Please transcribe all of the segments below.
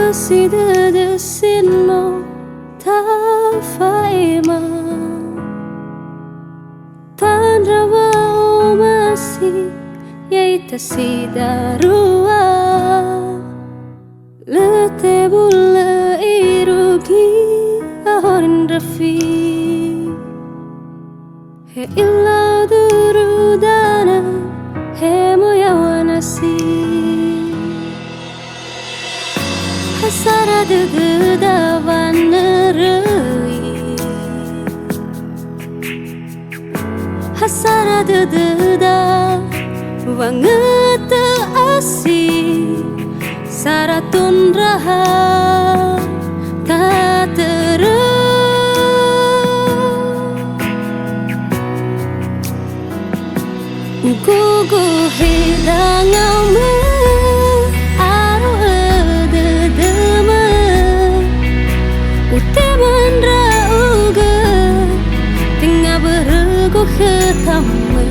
masih desino ta faema tanrawa o masih yaita sidarua lete bulla irugi ahorin rafi he illa durudana he moyawanasi hasara deda vanerei hasara deda wanget asi saratun raha tak gugu hidangame aru ededeme uteman rauga tengah berego ketame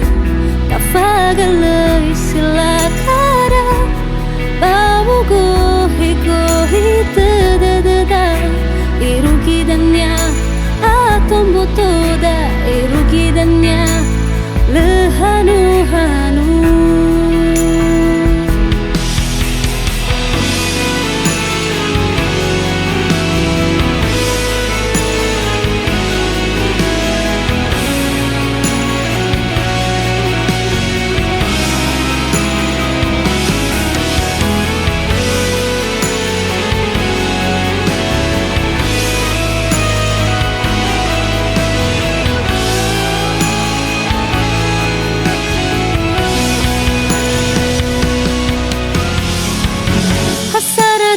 tak fagalai silakara babu gohi tedededa irugi danya atombo toda irugi danya lehanu hanu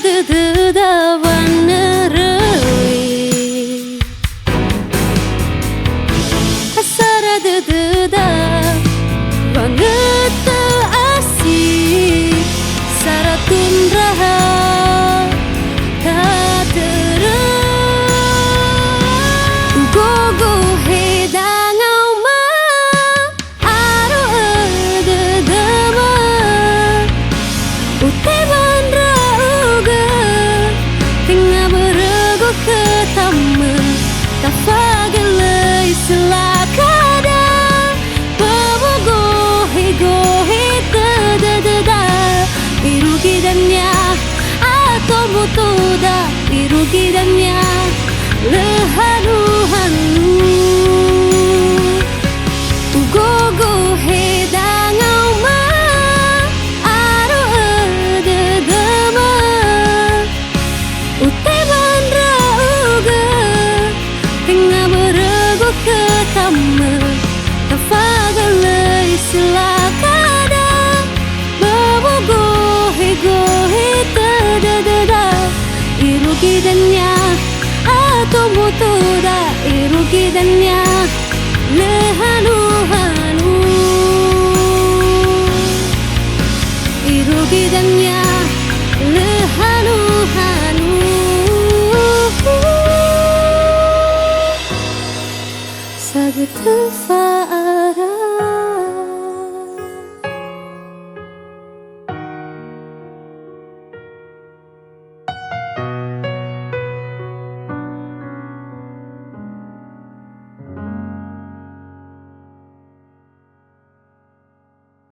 deda vanerei hasara deda vanget asi saratun raha tak gogo hedangau ma aru ededema uteban tengah berego ketame tak fagalai selakada bawa gohi tedededa irugi danya atau mutuda irugi danya lehanu hanu gogo hedangau ma aru ededema uteban rauga tengah berego ketame tak fagalai silakada bawa gohi tedededa irugi danya atau mutuda irugi danya lehanu hanu irugi danya lehanu hanu sabe te